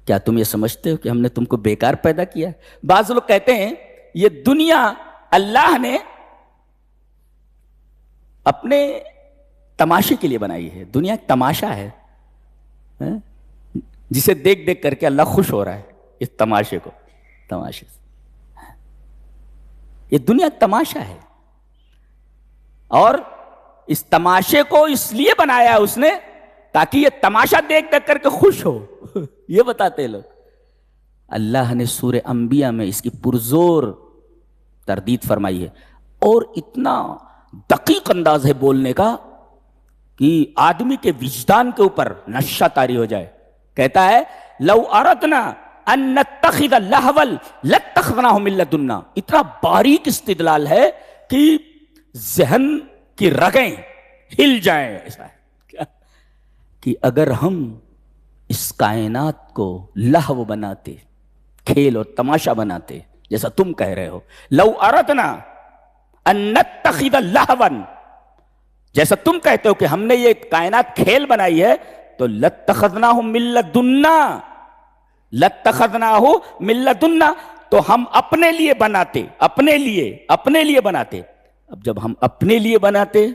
کیا تم یہ سمجھتے ہو کہ ہم نے تم کو بیکار پیدا کیا ہے؟ بعض لوگ کہتے ہیں یہ دنیا اللہ نے اپنے تماشے کے لیے بنائی ہے، دنیا ایک تماشا ہے جسے دیکھ دیکھ کر کے اللہ خوش ہو رہا ہے، اس تماشے کو، تماشے سے یہ دنیا ایک تماشا ہے، اور اس تماشے کو اس لیے بنایا اس نے تاکہ یہ تماشا دیکھ دیکھ کر کے خوش ہو یہ بتاتے ہیں لوگ۔ اللہ نے سورہ انبیاء میں اس کی پرزور تردید فرمائی ہے، اور اتنا دقیق انداز ہے بولنے کا کہ آدمی کے وجدان کے اوپر نشہ طاری ہو جائے۔ کہتا ہے لو اردنا ان نتخذ لہوا لاتخذناہ من لدنا، اتنا باریک استدلال ہے کہ ذہن کی رگیں ہل جائیں، ایسا ہے کہ اگر ہم اس کائنات کو لہو بناتے، کھیل اور تماشا بناتے، جیسا تم کہہ رہے ہو، لو اردنا ان نتخذ لہوا، جیسا تم کہتے ہو کہ ہم نے یہ کائنات کھیل بنائی ہے، تو لاتخذناہ من لدنا، لاتخذناہ من لدنا، تو ہم اپنے لیے بناتے، اپنے لیے بناتے۔ اب جب ہم اپنے لیے بناتے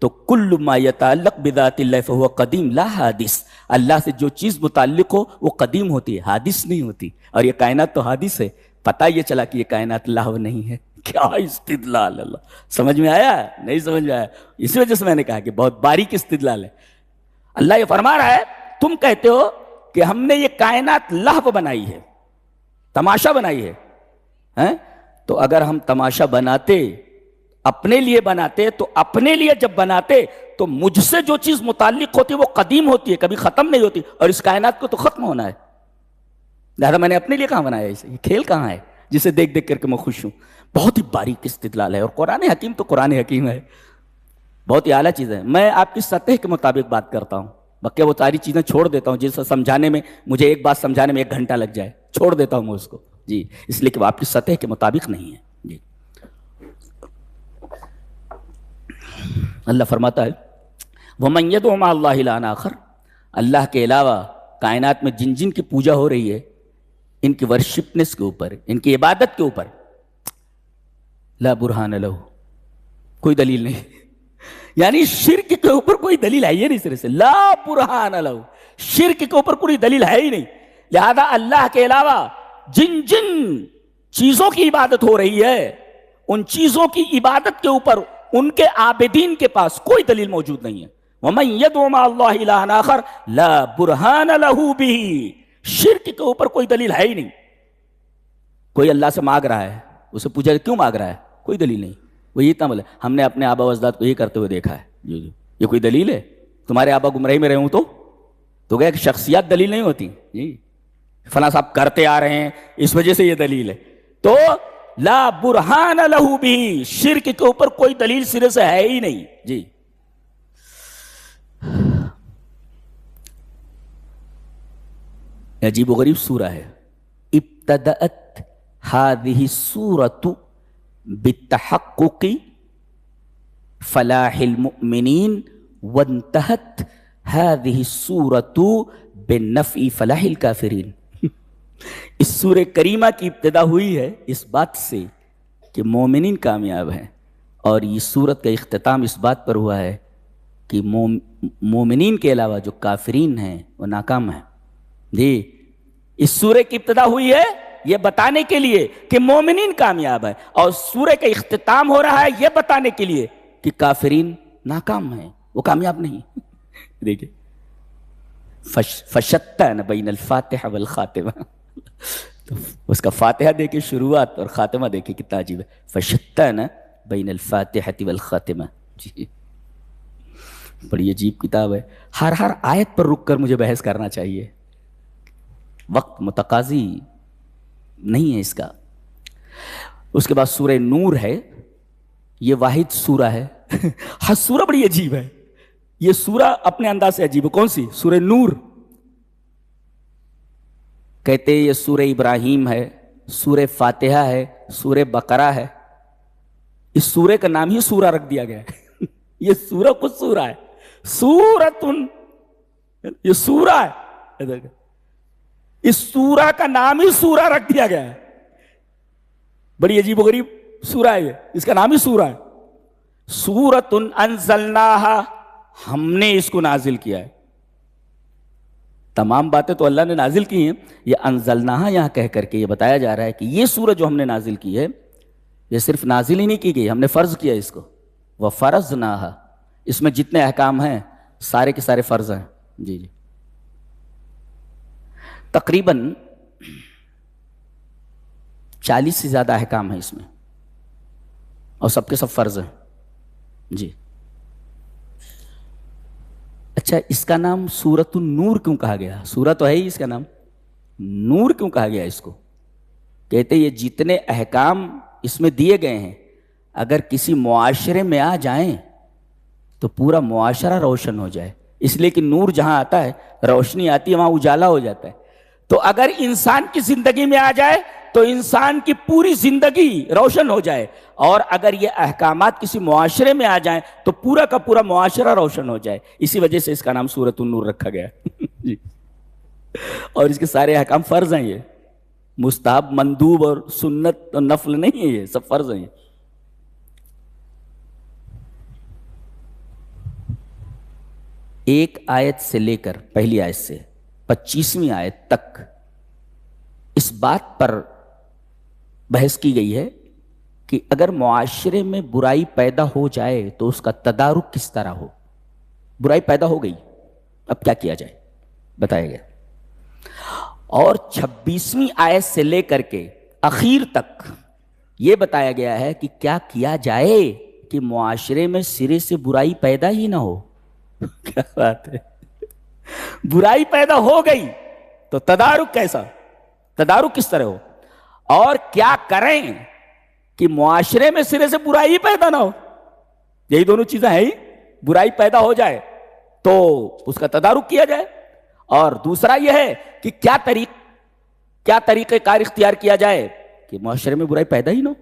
تو کل ما یتعلق بذات اللہ فہو قدیم لا حادث، اللہ سے جو چیز متعلق ہو وہ قدیم ہوتی ہے، حادث نہیں ہوتی، اور یہ کائنات تو حادث ہے۔ پتہ یہ چلا کہ یہ کائنات لاہو نہیں ہے۔ کیا استدلال! اللہ سمجھ میں آیا؟ نہیں سمجھ میں آیا؟ اسی وجہ سے میں نے کہا کہ بہت باریک استدلال ہے۔ اللہ یہ فرما رہا ہے تم کہتے ہو کہ ہم نے یہ کائنات لہو بنائی ہے، تماشا بنائی ہے، تو اگر ہم تماشا بناتے، اپنے لیے بناتے، تو اپنے لیے جب بناتے تو مجھ سے جو چیز متعلق ہوتی ہے وہ قدیم ہوتی ہے، کبھی ختم نہیں ہوتی، اور اس کائنات کو تو ختم ہونا ہے، لہذا میں نے اپنے لیے کہاں بنایا اسے؟ یہ کھیل کہاں ہے جسے دیکھ دیکھ کر کے میں خوش ہوں؟ بہت ہی باریک استدلال ہے، اور قرآن حکیم تو قرآن حکیم ہے، بہت ہی اعلیٰ چیز ہے۔ میں آپ کی سطح کے مطابق بات کرتا ہوں، بقیہ وہ ساری چیزیں چھوڑ دیتا ہوں جسے سمجھانے میں مجھے ایک بات سمجھانے میں 1 گھنٹہ لگ جائے، چھوڑ دیتا ہوں میں اس کو، جی، اس لیے کہ وہ آپ کی سطح کے مطابق نہیں ہے۔ جی، اللہ فرماتا ہے وَمَن يَدْعُ مَعَ اللَّهِ إِلَٰهًا آخَرَ، اللہ کے علاوہ کائنات میں جن جن کی پوجا ہو رہی ہے، ان کی ورشپنس کے اوپر، ان کی عبادت کے اوپر، لا برہان لہ، کوئی دلیل نہیں، یعنی شرک کے اوپر کوئی دلیل ہے ہی نہیں، سرے سے لا برہان لہ، شرک کے اوپر کوئی دلیل ہے ہی نہیں، لہذا اللہ کے علاوہ جن جن چیزوں کی عبادت ہو رہی ہے، ان چیزوں کی عبادت کے اوپر ان کے عابدین کے پاس کوئی دلیل موجود نہیں ہے۔ وَمَن يَدْعُ مَعَ اللَّهِ إِلَٰهًا آخَرَ لَا بُرْهَانَ لَهُ بِهِ، شرک کے اوپر کوئی دلیل ہے ہی نہیں۔ کوئی اللہ سے مانگ رہا ہے، اسے پوچھا کیوں مانگ رہا ہے؟ کوئی دلیل نہیں، وہ یہ اتنا بولے ہم نے اپنے آبا و اجداد کو یہ کرتے ہوئے دیکھا ہے، یہ کوئی دلیل ہے؟ تمہارے آبا گمراہی میں رہے ہوں تو کہ شخصیات دلیل نہیں ہوتی، جی فلاں صاحب کرتے آ رہے ہیں اس وجہ سے یہ دلیل ہے، تو لا برہان لہ بھی، شرک کے اوپر کوئی دلیل سرے سے ہے ہی نہیں۔ جی، عجیب و غریب سورہ ہے۔ ابتدأت هذه السورة بالتحقق فلاح المؤمنین وانتہت هذه السورة بالنفع فلاح الکافرین۔ اس سورہ کریمہ کی ابتدا ہوئی ہے اس بات سے کہ مومنین کامیاب ہیں، اور یہ سورت کا اختتام اس بات پر ہوا ہے کہ مومنین کے علاوہ جو کافرین ہیں وہ ناکام ہیں۔ جی، اس سورہ کی ابتدا ہوئی ہے یہ بتانے کے لیے کہ مومنین کامیاب ہیں، اور سورہ کا اختتام ہو رہا ہے یہ بتانے کے لیے کہ کافرین ناکام ہیں، وہ کامیاب نہیں۔ دیکھیں فشتان بین الفاتحہ والخاتمہ، تو اس کا فاتحہ دیکھیں شروعات اور خاتمہ دیکھیں کتنا عجیب ہے، فشتان بین الفاتحہ والخاتمہ۔ جی، بڑی عجیب کتاب ہے، ہر آیت پر رک کر مجھے بحث کرنا چاہیے، وقت متقاضی نہیں ہے اس کا۔ اس کے بعد سورہ نور ہے، یہ واحد سورہ ہے۔ ہر سورہ بڑی عجیب ہے، یہ سورہ اپنے انداز سے عجیب ہے۔ کون سی؟ سورہ نور۔ کہتے ہیں یہ سورہ ابراہیم ہے، سورہ فاتحہ ہے، سورہ بقرہ ہے۔ اس سورہ کا نام ہی سورہ رکھ دیا گیا ہے۔ یہ سورہ خود سورہ ہے، سورتن، یہ سورہ ہے۔ اس سورہ کا نام ہی سورہ رکھ دیا گیا ہے. بڑی عجیب و غریب سورہ ہے یہ, اس کا نام ہی سورہ ہے. سورۃ انزلناہا, ہم نے اس کو نازل کیا ہے. تمام باتیں تو اللہ نے نازل کی ہیں, یہ انزلناہا یہاں کہہ کر کے یہ بتایا جا رہا ہے کہ یہ سورہ جو ہم نے نازل کی ہے, یہ صرف نازل ہی نہیں کی گئی, ہم نے فرض کیا اس کو. وَفَرَضْنَاهَا, اس میں جتنے احکام ہیں سارے کے سارے فرض ہیں. جی. تقریباً 40 سے زیادہ احکام ہیں اس میں, اور سب کے سب فرض ہیں. جی. اچھا, اس کا نام سورۃ النور کیوں کہا گیا؟ سورہ تو ہے ہی, اس کا نام نور کیوں کہا گیا اس کو؟ کہتے یہ جتنے احکام اس میں دیے گئے ہیں اگر کسی معاشرے میں آ جائیں تو پورا معاشرہ روشن ہو جائے. اس لیے کہ نور جہاں آتا ہے, روشنی آتی ہے, وہاں اجالا ہو جاتا ہے. تو اگر انسان کی زندگی میں آ جائے تو انسان کی پوری زندگی روشن ہو جائے, اور اگر یہ احکامات کسی معاشرے میں آ جائیں تو پورا کا پورا معاشرہ روشن ہو جائے. اسی وجہ سے اس کا نام سورۃ النور رکھا گیا. جی. اور اس کے سارے احکام فرض ہیں, یہ مستحب, مندوب اور سنت اور نفل نہیں ہے, یہ سب فرض ہیں. ایک آیت سے لے کر, پہلی آیت سے 25ویں آیت تک اس بات پر بحث کی گئی ہے کہ اگر معاشرے میں برائی پیدا ہو جائے تو اس کا تدارک کس طرح ہو. برائی پیدا ہو گئی, اب کیا کیا جائے بتایا گیا. اور 26ویں آیت سے لے کر کے اخیر تک یہ بتایا گیا ہے کہ کیا کیا جائے کہ معاشرے میں سرے سے برائی پیدا ہی نہ ہو. کیا بات ہے, برائی پیدا ہو گئی تو تدارک کیسا, تدارک کس طرح ہو, اور کیا کریں کہ معاشرے میں سرے سے برائی پیدا نہ ہو. یہی دونوں چیزیں ہیں ہی, برائی پیدا ہو جائے تو اس کا تدارک کیا جائے, اور دوسرا یہ ہے کہ کیا طریقہ کار اختیار کیا جائے کہ معاشرے میں برائی پیدا ہی نہ ہو.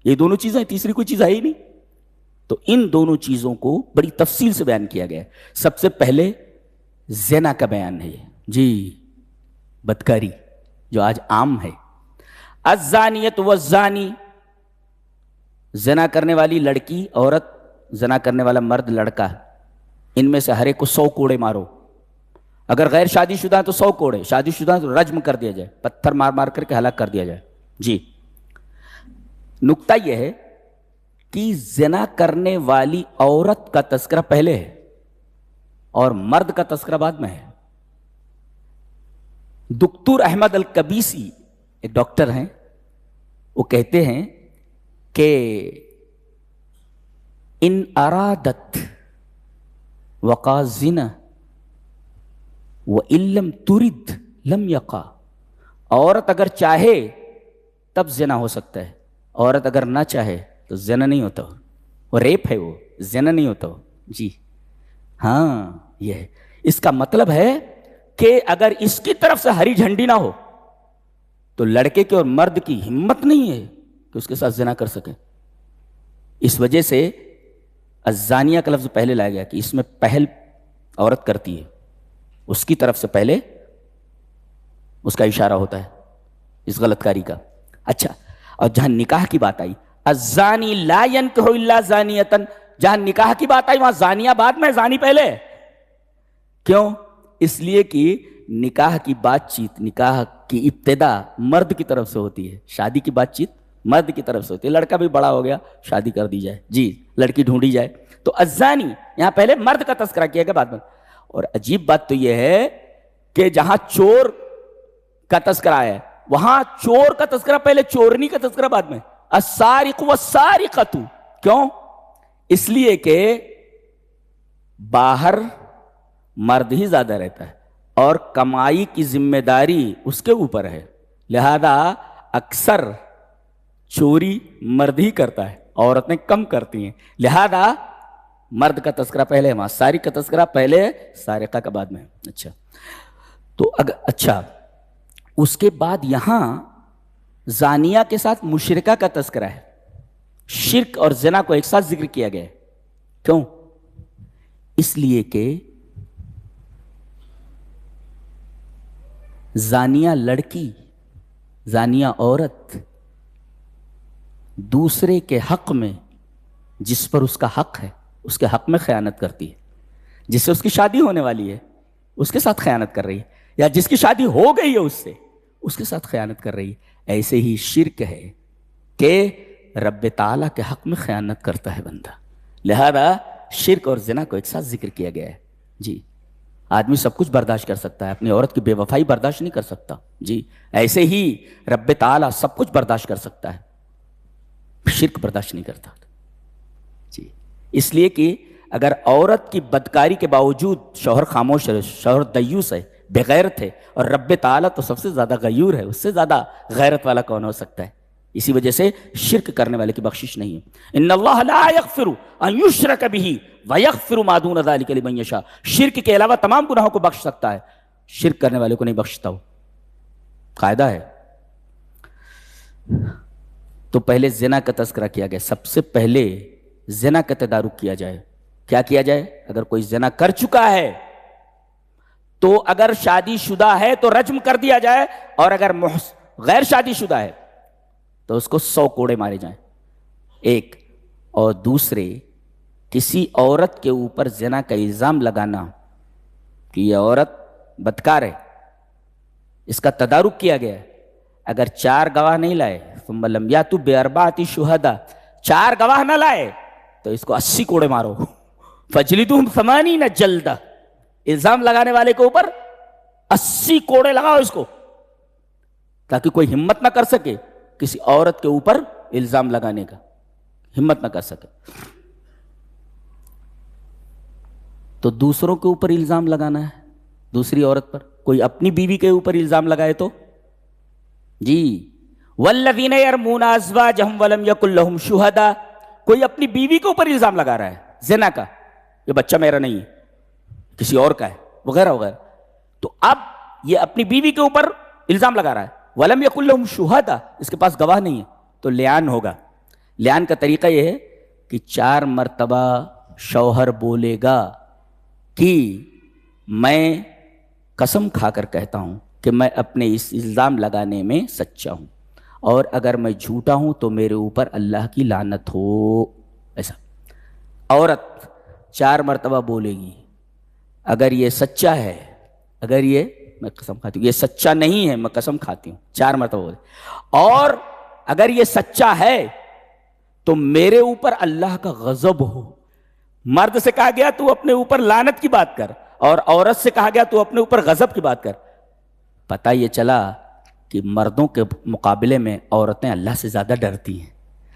یہ دونوں چیزیں, تیسری کوئی چیز ہے ہی نہیں. تو ان دونوں چیزوں کو بڑی تفصیل سے بیان کیا گیا ہے. سب سے پہلے زنا کا بیان ہے. جی, بدکاری جو آج عام ہے. الزانیۃ والزانی, زنا کرنے والی لڑکی عورت, زنا کرنے والا مرد لڑکا, ان میں سے ہر ایک کو 100 کوڑے مارو. اگر غیر شادی شدہ تو 100 کوڑے, شادی شدہ تو رجم کر دیا جائے, پتھر مار مار کر کے ہلاک کر دیا جائے. جی. نکتہ یہ ہے کہ زنا کرنے والی عورت کا تذکرہ پہلے ہے اور مرد کا تذکرہ بعد میں ہے. دکتور احمد الکبیسی ایک ڈاکٹر ہیں, وہ کہتے ہیں کہ ان ارادت وقع زنا وان لم ترد لم یقع. عورت اگر چاہے تب زنا ہو سکتا ہے, عورت اگر نہ چاہے تو زنا نہیں ہوتا. وہ ریپ ہے, وہ زنا نہیں ہوتا. جی ہاں, یہ ہے. اس کا مطلب ہے کہ اگر اس کی طرف سے ہری جھنڈی نہ ہو تو لڑکے کے اور مرد کی ہمت نہیں ہے کہ اس کے ساتھ زنا کر سکے. اس وجہ سے الزانیہ کا لفظ پہلے لایا گیا کہ اس میں پہل عورت کرتی ہے, اس کی طرف سے پہلے اس کا اشارہ ہوتا ہے اس غلط کاری کا. اچھا, اور جہاں نکاح کی بات آئی, الزانی لا ينکح الا زانیۃ, جہاں نکاح کی بات آئی وہاں زانیہ بعد میں, زانی پہلے. کیوں؟ اس لیے کہ نکاح کی بات چیت, نکاح کی ابتدا مرد کی طرف سے ہوتی ہے, شادی کی بات چیت مرد کی طرف سے ہوتی ہے. لڑکا بھی بڑا ہو گیا, شادی کر دی جائے, جی لڑکی ڈھونڈی جائے. تو الزانی یہاں پہلے مرد کا تذکرہ کیا گیا بعد میں. اور عجیب بات تو یہ ہے کہ جہاں چور کا تذکرہ ہے وہاں چور کا تذکرہ پہلے, چورنی کا تذکرہ بعد میں. السارق والسارقۃ, کیوں؟ اس لیے کہ باہر مرد ہی زیادہ رہتا ہے اور کمائی کی ذمہ داری اس کے اوپر ہے, لہذا اکثر چوری مرد ہی کرتا ہے, عورتیں کم کرتی ہیں. لہذا مرد کا تذکرہ پہلے ہے وہاں, سارق کا تذکرہ پہلے ہے, سارقہ کا بعد میں. اچھا, تو اچھا اس کے بعد یہاں زانیہ کے ساتھ مشرکہ کا تذکرہ ہے. شرک اور زنا کو ایک ساتھ ذکر کیا گیا ہے. کیوں؟ اس لیے کہ زانیہ لڑکی، زانیہ عورت دوسرے کے حق میں، جس پر اس کا حق ہے اس کے حق میں خیانت کرتی ہے، جس سے اس کی شادی ہونے والی ہے اس کے ساتھ خیانت کر رہی ہے، یا جس کی شادی ہو گئی ہے اس کے ساتھ خیانت کر رہی ہے، ایسے ہی شرک ہے کہ رب تعالیٰ کے حق میں خیانت کرتا ہے بندہ۔ لہذا شرک اور زنا کو ایک ساتھ ذکر کیا گیا ہے۔ جی، آدمی سب کچھ برداشت کر سکتا ہے، اپنی عورت کی بے وفائی برداشت نہیں کر سکتا۔ جی، ایسے ہی رب تعالیٰ سب کچھ برداشت کر سکتا ہے، شرک برداشت نہیں کرتا۔ جی، اس لیے کہ اگر عورت کی بدکاری کے باوجود شوہر خاموش ہے، شوہر دیوس ہے، بے غیرت ہے، اور رب تعالیٰ تو سب سے زیادہ غیور ہے، اس سے زیادہ غیرت والا کون ہو سکتا ہے؟ اسی وجہ سے شرک کرنے والے کی بخشش نہیں ہے۔ ان اللہ لا یغفر ان یشرک بہ ویغفر ما دون ذلک لمن یشاء، شرک کے علاوہ تمام گناہوں کو بخش سکتا ہے، شرک کرنے والے کو نہیں بخشتا وہ، قاعدہ ہے۔ تو پہلے زنا کا تذکرہ کیا گیا، سب سے پہلے زنا کا تدارک کیا جائے۔ کیا کیا جائے؟ اگر کوئی زنا کر چکا ہے تو اگر شادی شدہ ہے تو رجم کر دیا جائے، اور اگر غیر شادی شدہ ہے تو اس کو 100 کوڑے مارے جائیں، ایک۔ اور دوسرے، کسی عورت کے اوپر زنا کا الزام لگانا کہ یہ عورت بدکار ہے، اس کا تدارک کیا گیا، اگر 4 گواہ نہیں لائے، ثم لم یاتوا باربعۃ شہداء، 4 گواہ نہ لائے تو اس کو 80 کوڑے مارو، فجلدوہم 80 جلدہ، الزام لگانے والے کے اوپر 80 کوڑے لگاؤ اس کو، تاکہ کوئی ہمت نہ کر سکے کسی عورت کے اوپر الزام لگانے کا، ہمت نہ کر سکے۔ تو دوسروں کے اوپر الزام لگانا ہے، دوسری عورت پر، کوئی اپنی بیوی کے اوپر الزام لگائے تو جی، والذین یرمون ازواجہم ولم یکن لہم شہداء، کوئی اپنی بیوی کے اوپر الزام لگا رہا ہے زنا کا، یہ بچہ میرا نہیں ہے کسی اور کا ہے، وغیرہ وغیرہ، تو اب یہ اپنی بیوی کے اوپر الزام لگا رہا ہے، ولم یکن لہم شہداء، اس کے پاس گواہ نہیں ہے، تو لعان ہوگا۔ لعان کا طریقہ یہ ہے کہ 4 مرتبہ شوہر بولے گا کہ میں قسم کھا کر کہتا ہوں کہ میں اپنے اس الزام لگانے میں سچا ہوں، اور اگر میں جھوٹا ہوں تو میرے اوپر اللہ کی لعنت ہو، ایسا۔ عورت 4 مرتبہ بولے گی، اگر یہ سچا ہے، اگر یہ میں قسم کھاتی ہوں، یہ سچا نہیں ہے میں قسم کھاتی ہوں، 4 مرتبہ بولے، اور اگر یہ سچا ہے تو میرے اوپر اللہ کا غضب ہو۔ مرد سے کہا گیا تو اپنے اوپر لعنت کی بات کر، اور عورت سے کہا گیا تو اپنے اوپر غضب کی بات کر۔ پتہ یہ چلا کہ مردوں کے مقابلے میں عورتیں اللہ سے زیادہ ڈرتی ہیں،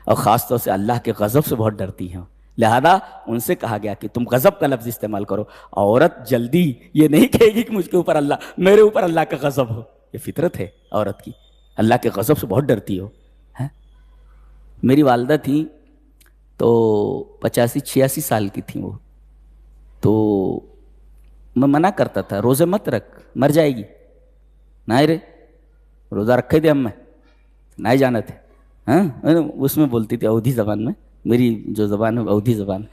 اور خاص طور سے اللہ کے غضب سے بہت ڈرتی ہیں، لہذا ان سے کہا گیا کہ تم غضب کا لفظ استعمال کرو۔ عورت جلدی یہ نہیں کہے گی کہ مجھ کے اوپر میرے اوپر اللہ کا غضب ہو، یہ فطرت ہے عورت کی، اللہ کے غضب سے بہت ڈرتی ہو۔ میری والدہ تھیں تو 85-86 سال کی تھیں وہ، تو میں منع کرتا تھا روزے مت رکھ، مر جائے گی، نہ رے روزہ رکھے تھے ہم، میں نہ جانا تھے، اس میں بولتی تھی اودھی زبان میں، میری جو زبان ہے اودھی زبان